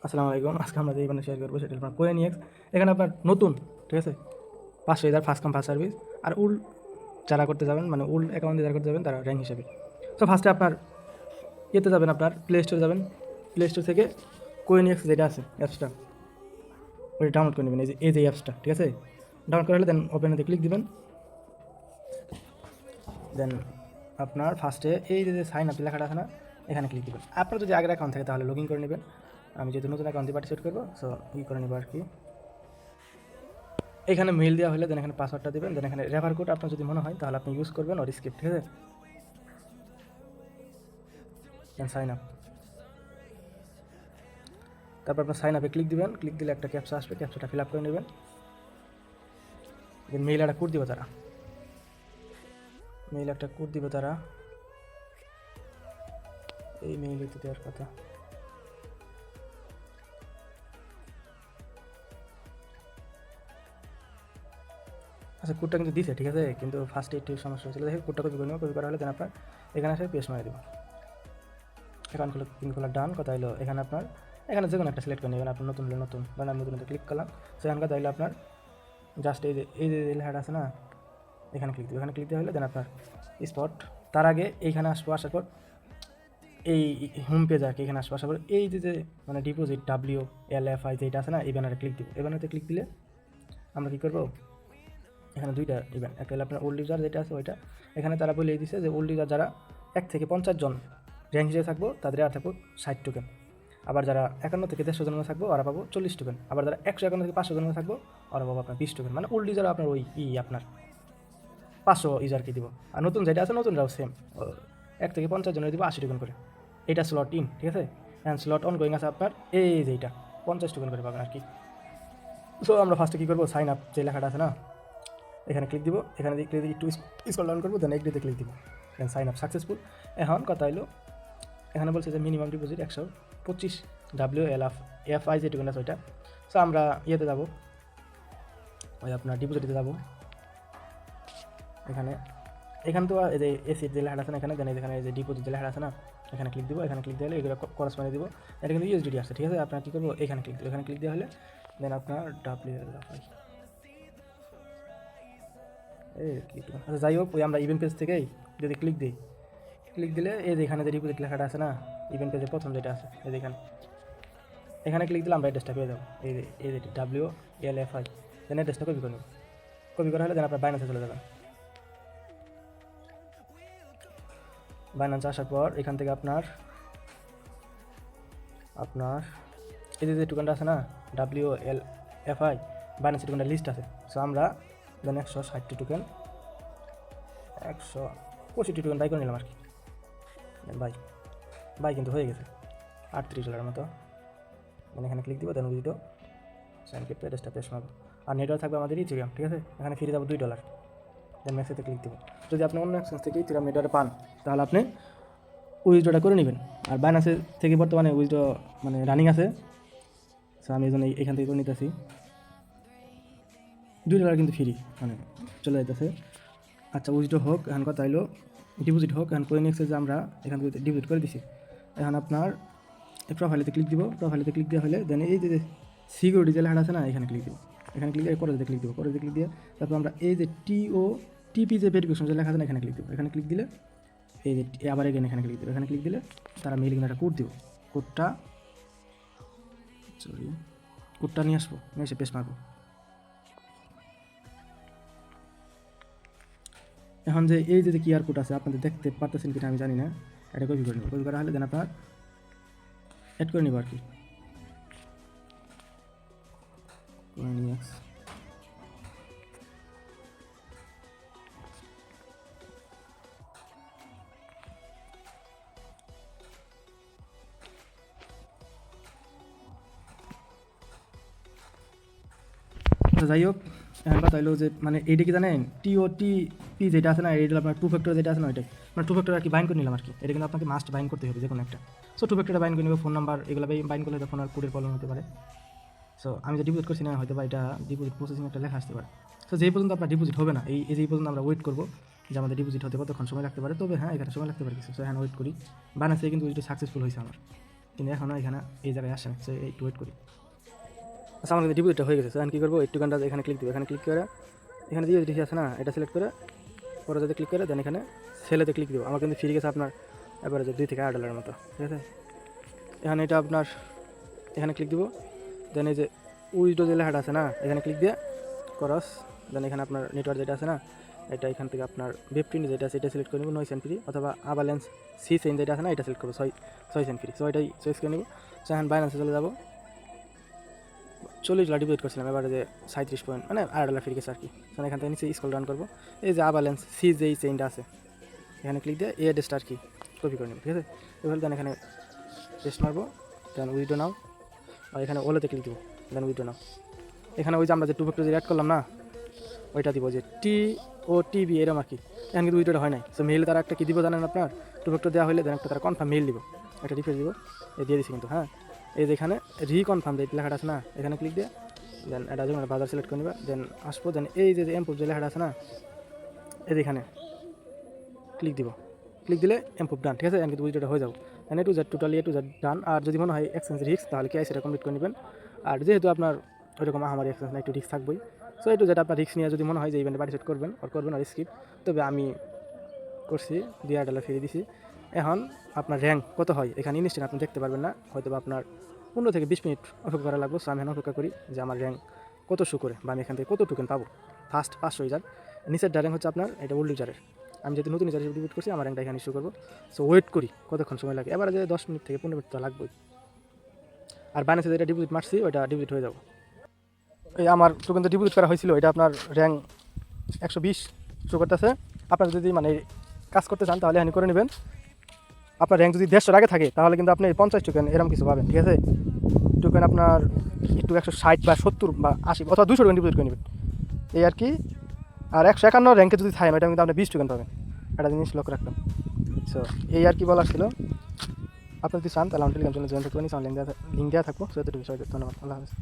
আসসালামু আলাইকুম। আজকে আমরা যে ইভেন্টে শেয়ার করবো সেটা আপনার কোয়েন ইএক্স। এখানে আপনার নতুন, ঠিক আছে, 5,000 ফার্স্ট কাম ফার্স্ট সার্ভিস। আর উল যারা করতে যাবেন, মানে উল অ্যাকাউন্ট দিয়ে যারা করতে যাবেন তারা র্যাঙ্ক হিসেবে। তো ফার্স্টে আপনার ইয়েতে যাবেন, আপনার প্লে স্টোরে যাবেন। প্লে স্টোর থেকে কোয়েন ইএক্স যেটা আছে অ্যাপসটা, ওটা ডাউনলোড করে নেবেন। এই যে অ্যাপসটা, ঠিক আছে, ডাউনলোড করে হলে দেন ওপেনেতে ক্লিক দিবেন। দেন আপনার ফার্স্টে এই যে সাইন আপ লেখাটা আছে না, এখানে ক্লিক দেবেন। আপনার যদি আগের অ্যাকাউন্ট থাকে তাহলে লগ ইন করে নেবেন। আমি যেহেতু নতুন অ্যাকাউন্ট দিয়ে পার্টিসিপেট করবো, সো ই করে নেবো আর কি। এখানে মেল দেওয়া হলে দেন এখানে পাসওয়ার্ডটা দেবেন। দেন এখানে রেফার কোড আপনার যদি মনে হয় তাহলে আপনি ইউজ করবেন, ওর স্ক্রিপ্ট, ঠিক আছে। দেন সাইন আপ, তারপর আপনার সাইন আপে ক্লিক দিবেন। ক্লিক দিলে একটা ক্যাপচা আসবে, ক্যাপচাটা ফিল আপ করে নেবেন। দেন মেইল একটা কোড দিব তারা, মেইল একটা কোড দিব তারা। এই মেইল হইতে দেওয়ার কথা। আচ্ছা, কোডটা কিন্তু দিছে, ঠিক আছে, কিন্তু ফার্স্টে একটু সমস্যা হয়েছিল। দেখে কোডটা কপি করে নেব। কপি করা হলে দেন আপনার এখানে এসে পেস্ট মারি দেবো। অ্যাকাউন্ট খোলা ডান। কথা হলো এখানে আপনার এখানে যে কোনো একটা সিলেক্ট করে নেবেন। আপনার নতুন হলে নতুন, ধরেন আমি নতুন ক্লিক করলাম। সেখানে কথা হলো আপনার জাস্ট এই যে লেখাটা আছে না, এখানে ক্লিক দেবো। এখানে ক্লিক দেওয়া হলে দেন আপনার স্পট। তার আগে এইখানে আসবো, আসার পর এই হোম পেজ আর কি, এখানে আসবো। আসার পর এই যে মানে ডিপোজিট WLFI যেটা আছে না, এই ব্যানারে ক্লিক দিব। এই ব্যানারে ক্লিক দিলে আমরা কী করবো, এখানে দুইটা ইভেন্ট। একটা হলো আপনার ওল্ড ইউজার যেটা আছে ওইটা। এখানে তারা বলে দিয়েছে যে ওল্ড ইউজার যারা 1 থেকে 50 জন র্যাঙ্ক হিসেবে থাকবো তাদের আর থাকবো 60 টোকেন। আবার যারা 51 থেকে 150 জনের থাকবো ওরা পাবো 40 টোকেন। আবার যারা 151 থেকে 500 জনের থাকবো ওরা পাবো আপনার 20 টোকেন। মানে ওল্ড ইউজার আপনার ওই আপনার 500 ইউজারকে দিব। আর নতুন যেটা আছে নতুনরাও সেম, 1 থেকে 50 জনের দিব 80 টোকেন করে। এটা স্লট ইন, ঠিক আছে। অ্যান্ড স্লট অন গোয়িং আছে আপনার এই যে এইটা 50 টোকেন করে পাবেন আর কি। সো আমরা ফার্স্টে কী করবো, সাইন আপ যে লেখাটা আছে না, এখানে ক্লিক দিব। এখানে ক্লিক দিয়ে একটু স্ক্রল ডাউন করবো, দেন এগ্রিতে ক্লিক দিব। দেন সাইন আপ সাকসেসফুল। এখন কথা হলো এখানে বলছে যে মিনিমাম ডিপোজিট 125 WLFI যে টোকেন আছে ওইটা। সো আমরা ইয়েতে যাবো, ওই আপনার ডিপোজিটে যাবো। এখানে তো এই যে এসি যে লেখাটা আছে না, এখানে দেন এখানে যে ডিপোজিট যে লেখাটা আছে না, এখানে ক্লিক দিব। এখানে ক্লিক দিলে এগুলো করসপন্ডে দিব। এটা কিন্তু USDT আছে, ঠিক আছে। আপনার কী করবো, এখানে ক্লিক দেবো। এখানে ক্লিক দেওয়া হলে দেন আপনার WLFI আচ্ছা যাই হোক, ওই আমরা ইভেন্ট পেজ থেকেই যদি ক্লিক দিই, ক্লিক দিলে এই যে এখানে যে ডিপোজিট লেখাটা আছে না, ইভেন্ট পেজের প্রথম যেটা আছে এই যে এখানে ক্লিক দিলে আমরা অ্যাড্রেসটা পেয়ে যাবো। এই যে WLFI, দেন অ্যাড্রেসটা কপি করে নেব। কপি করা হলে দেন আপনার বাইনান্সে চলে যাবেন। বাইনান্সে আসার পর এখান থেকে আপনার এই যে টোকেনটা আছে না WLFI, বাইনান্সের টোকেনটা লিস্ট আছে। সো আমরা দেন 160 টোকেন 165 টোকেন বাই করে নিলাম আর কি। বাই কিন্তু হয়ে গেছে $38 মতো। মানে এখানে ক্লিক দিব, দেন উইথড্র সাইন ক্রিপ্টো অ্যাড্রেসটা পেস্ট মারবো। আর নেটওয়ার্ক থাকবে আমাদের ইথিরিয়াম, ঠিক আছে। এখানে ফিরে যাবো $2। দেন ম্যাক্সেতে ক্লিক দেবো। যদি আপনি অন্য এক্সচেঞ্জ থেকে ইথিরিয়াম নেটওয়ার্ক পান তাহলে আপনি উইথড্রটা করে নেবেন। আর বাইনান্সের থেকে বর্তমানে উইথড্র মানে রানিং আছে। সো আমি এই জন্য এখান থেকে করে নিতেছি। $2 কিন্তু ফ্রি, মানে চলে যাইতেছে। আচ্ছা উইথড্র হোক, এখন কথা হলো ডিপোজিট হোক। এখন কোয়েন এক্সচেঞ্জে আমরা এখান থেকে ডিপোজিট করে দিছি। এখন আপনার প্রোফাইলেতে ক্লিক দিব। প্রোফাইলেতে ক্লিক দেওয়া হলে দেন এই যে সিকিউরিটি যে লেখাটা আছে না, এখানে ক্লিক দিব। এখানে ক্লিক দিয়ে করে ক্লিক দিব। করে ক্লিক দিয়ে তারপর আমরা এই যে TP যে ভেরিফিকেশন যে লেখা আছে না, এখানে ক্লিক দিব। এখানে ক্লিক দিলে এই যে আবার এখানে ক্লিক দেবো। এখানে ক্লিক দিলে তারা মেইল কিন্তু একটা কোড দিব। কোডটা নিয়ে আসবো, নিয়ে এসে পেস্ট মারবো। এখন যে এই যে কিউআর কোড আছে আপনাদের দেখতে পারতেছেন কিনা আমি জানি না, এটা কপি করে নেব। কপি করা হলে দেন আপনার অ্যাড করে নেব আর কি। যাই হোক, এখন কথা হলো যে মানে এইটা কি জানেন, TOTP যেটা আছে না, এইটা আপনার 2 ফ্যাক্টর যেটা আছে না, ওইটাই মানে 2 ফ্যাক্টর আর কি বাইন্ড করে নিলাম আর কি। এটা কিন্তু আপনাকে মাস্ট বাইন্ড করতে হবে যে কোনো একটা। সো 2 ফ্যাক্টরটা বাইন্ড করে নেবে, ফোন নাম্বার এগুলো বাইন্ড করলে তখন আর কোডের প্রবলেম হতে পারে। সো আমি যে ডিপোজিট করছি না, হয়তো বা এটা ডিপোজিট প্রসেসিং একটা লেখা আসতে পারে। সো যেই পর্যন্ত আপনার ডিপোজিট হবে না, এই পর্যন্ত আমরা ওয়েট করবো যে আমাদের ডিপোজিট হতে কতক্ষণ সময় লাগতে পারে। তবে হ্যাঁ, এখানে সময় লাগতে পারে কিছু। সো হ্যাঁ ওয়েট করি। বাইনান্সে কিন্তু ওইটা সাকসেসফুল হয়েছে আমার। কিন্তু এখনও এখানে এই জায়গায় আসে না, সো একটু ওয়েট করি। আচ্ছা আমার কিন্তু ডিপোজিটটা হয়ে গেছে, তো এখন কী করবো, একটু গানটা এখানে ক্লিক দেবো, এখানে ক্লিক করে এখানে দিয়ে ঠিক আছে না, এটা সিলেক্ট করে পরে যদি ক্লিক করে দেন এখানে সেলেতে ক্লিক দেবো। আমার কিন্তু ফিরে গেছে আপনার এবারে যে $2 থেকে $8 মতো, ঠিক আছে। এখানে এটা আপনার এখানে ক্লিক দিব, দেন এই যে উইডো যে লেখাটা আছে না, এখানে ক্লিক দিয়ে করস, দেন এখানে আপনার নেটওয়ার্ক যেটা আছে না, এটা এখান থেকে আপনার ওয়েব প্রিন্ট যেটা আছে এটা সিলেক্ট করে নেব, 9 সেন্ট ফ্রি, অথবা আবালেন্স সি সেন্ট যেটা আছে না এটা সিলেক্ট করবো, 6 সেন্ট ফ্রি। সো এটাই চয়েস করে নেব। সো এখন বাইন্যান্সে চলে যাবো, $40 ডিপোজিট করছিলাম, এবারে যে 37 পয়েন্ট মানে $8 ফিরে গেছে আর কি। এখান থেকে নিচে স্ক্রল ডাউন করবো, এই যে আবালেন্স সি যেই চেইনটা আছে এখানে ক্লিক দিয়ে এই অ্যাড্রেসটা আর কি কপি করে নেব, ঠিক আছে। এবার দেন এখানে পেস্ট মারবো, দেন উইডো নাও, আর এখানে ওলেতে ক্লিক দেবো, দেন উইডো নাও। এখানে ওই যে আমরা যে টু ফ্যাক্টর অ্যাড করলাম না, ওইটা দিব যে TOTB এরকম আর কি। এখানে কিন্তু উইডোটা হয় নাই, সো মেইলে তারা একটা কী দিব জানেন আপনার, টু ফ্যাক্টর দেওয়া হলে দেন একটা তারা কনফার্ম মেইল দিব, একটা রিফ্রেশ দিব, এই দিয়ে দিচ্ছি কিন্তু হ্যাঁ। এই যে এখানে রিকনফার্ম যে লেখাটা আছে না, এখানে ক্লিক দিয়ে দেন এটা যেমন বাজার সিলেক্ট করে নেবা, দেন আসবো, দেন এই যে এমপ্রুভ যে লেখাটা আছে না, এই যে এখানে ক্লিক দিব, ক্লিক দিলে এমপ্রুভ ডান, ঠিক আছে। এখানে কিন্তু উইডোটা হয়ে যাবো, এখানে A to Z totally A to Z ডান। আর যদি মনে হয় এক্সচেঞ্জ রিস্ক তাহলে KYC কমপ্লিট করে নেবেন। আর যেহেতু আপনার ওইরকম আমার এক্সচেঞ্জ না, একটু রিস্ক থাকবেই, সো A to Z আপনার রিস্ক নিয়ে যদি মনে হয় যে ইভেন্টে পার্টিসিপেট করবেন আর স্কিপ, তবে আমি করছি, $2 ফিরে দিছি। এখন আপনার র্যাঙ্ক কত হয় এখানে ইনস্ট্যান্ট আপনি দেখতে পারবেন না, হয়তো বা আপনার 15 থেকে 20 মিনিট অপেক্ষা করা লাগবে। সো আমি এখন অপেক্ষা করি যে আমার র্যাঙ্ক কত শো করে বা আমি এখান থেকে কত টোকেন পাবো। ফার্স্ট 500 ইউজার, নিচের র্যাঙ্ক হচ্ছে আপনার এটা ওল্ড ইউজারের। আমি যেহেতু নতুন ইউজার ডিলিট করছি, আমার র্যাঙ্কটা এখানে শো করবো। সো ওয়েট করি কতক্ষণ সময় লাগে, এবারে যে 10 মিনিট থেকে 15 মিনিট তো লাগবেই। আর বাইন্যান্সে যেটা ডিপোজিট মারছি ওইটা ডিপোজিট হয়ে যাবো। এই আমার টোকেন তো ডিপোজিট করা হয়েছিল, এটা আপনার র্যাঙ্ক 120 শো করতেছে। আপনার যদি মানে কাজ করতে চান তাহলে এখানে করে নেবেন। আপনার র্যাঙ্ক যদি 150 আগে থাকে তাহলে কিন্তু আপনি 50 টোকেন এরকম কিছু পাবেন, ঠিক আছে। টোকেন আপনার একটু 160 বা 70 বা 80 অথবা 200 টোকেন ডিপোজিট করে নেবেন, এই আর কি। আর 151 র্যাঙ্কে যদি থাকেন ওইটা কিন্তু আপনি 20 টোকেন পাবেন, একটা জিনিস লক্ষ্য রাখবেন। সো এই আর কি বলার ছিল। আপনি যদি চান তাহলে আমার টেলিগ্রাম চ্যানেলে জয়েন করতে পারেন, লিঙ্ক দেওয়া থাকবো। সো এতটুকু, সবাইকে ধন্যবাদ, আল্লাহ হাফেজ।